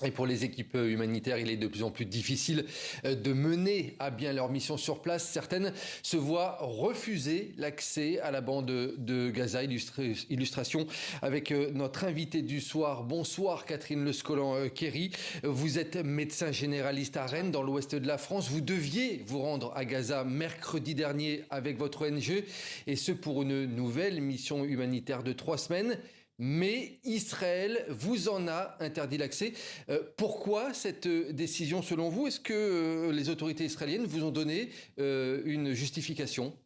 Et pour les équipes humanitaires, il est de plus en plus difficile de mener à bien leur mission sur place. Certaines se voient refuser l'accès à la bande de Gaza. Illustration avec notre invité du soir. Bonsoir Catherine Le Scolan-Kéry. Vous êtes médecin généraliste à Rennes, dans l'ouest de la France. Vous deviez vous rendre à Gaza mercredi dernier avec votre ONG, et ce pour une nouvelle mission humanitaire de 3 semaines. Mais Israël vous en a interdit l'accès. Pourquoi cette décision selon vous? Est-ce que les autorités israéliennes vous ont donné une justification?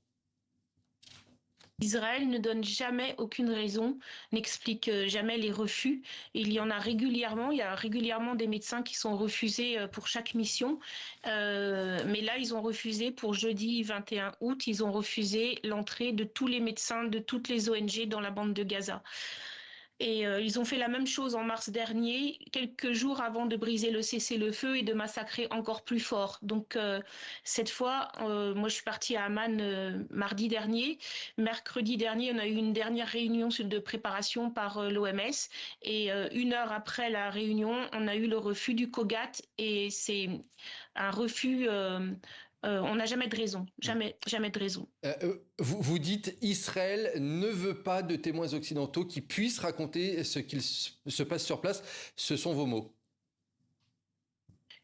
Israël ne donne jamais aucune raison, n'explique jamais les refus. Il y en a régulièrement. Il y a régulièrement des médecins qui sont refusés pour chaque mission. Mais là, ils ont refusé pour jeudi 21 août. Ils ont refusé l'entrée de tous les médecins de toutes les ONG dans la bande de Gaza. Et ils ont fait la même chose en mars dernier, quelques jours avant de briser le cessez-le-feu et de massacrer encore plus fort. Donc cette fois, moi je suis partie à Amman mardi dernier. Mercredi dernier, on a eu une dernière réunion de préparation par l'OMS. Et 1 heure après la réunion, on a eu le refus du COGAT. Et c'est un refus... on n'a jamais de raison, jamais de raison. Vous dites Israël ne veut pas de témoins occidentaux qui puissent raconter ce qu'il se passe sur place. Ce sont vos mots.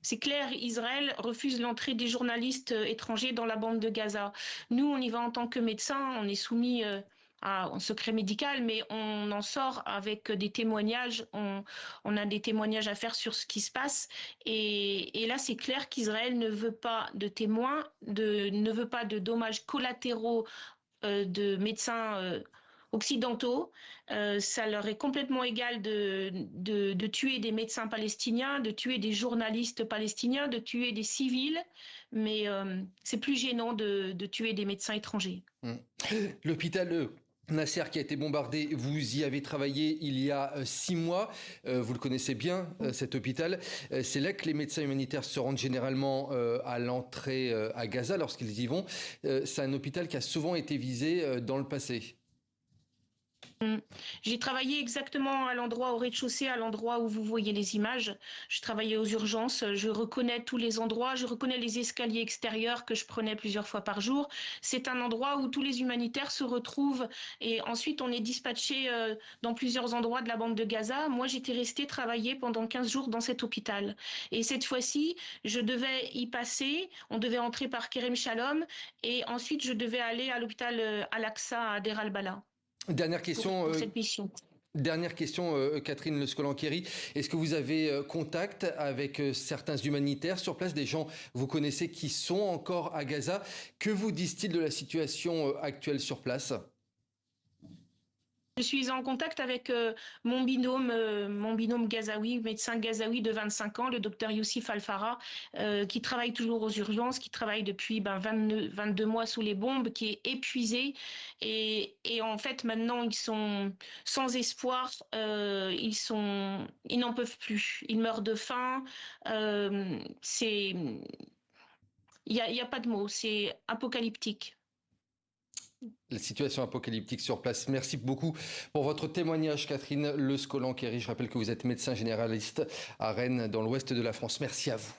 C'est clair, Israël refuse l'entrée des journalistes étrangers dans la bande de Gaza. Nous, on y va en tant que médecins, on est soumis à un secret médical, mais on en sort avec des témoignages. On a des témoignages à faire sur ce qui se passe. Et là, c'est clair qu'Israël ne veut pas de témoins, ne veut pas de dommages collatéraux de médecins occidentaux. Ça leur est complètement égal de tuer des médecins palestiniens, de tuer des journalistes palestiniens, de tuer des civils, mais c'est plus gênant de tuer des médecins étrangers. L'hôpital Nasser qui a été bombardé, vous y avez travaillé il y a 6 mois, vous le connaissez bien cet hôpital. C'est là que les médecins humanitaires se rendent généralement à l'entrée à Gaza lorsqu'ils y vont. C'est un hôpital qui a souvent été visé dans le passé. J'ai travaillé exactement à l'endroit, au rez-de-chaussée, à l'endroit où vous voyez les images. Je travaillais aux urgences, je reconnais tous les endroits, je reconnais les escaliers extérieurs que je prenais plusieurs fois par jour. C'est un endroit où tous les humanitaires se retrouvent et ensuite on est dispatché dans plusieurs endroits de la bande de Gaza. Moi, j'étais restée travailler pendant 15 jours dans cet hôpital. Et cette fois-ci, je devais y passer, on devait entrer par Kerem Shalom et ensuite je devais aller à l'hôpital Al-Aqsa à Deir al-Bala. Dernière question, Pour cette mission. Dernière question, Catherine Le Scolan-Kéry. Est-ce que vous avez contact avec certains humanitaires sur place, des gens que vous connaissez qui sont encore à Gaza? Que vous disent-ils de la situation actuelle sur place? Je suis en contact avec mon binôme gazaoui, médecin gazaoui de 25 ans, le docteur Youssif Al-Farah, qui travaille toujours aux urgences, qui travaille depuis 22 mois sous les bombes, qui est épuisé. Et en fait, maintenant, ils sont sans espoir, ils n'en peuvent plus. Ils meurent de faim. Il y a pas de mots, c'est apocalyptique. La situation apocalyptique sur place. Merci beaucoup pour votre témoignage, Catherine Le Scolan-Kéry. Je rappelle que vous êtes médecin généraliste à Rennes, dans l'ouest de la France. Merci à vous.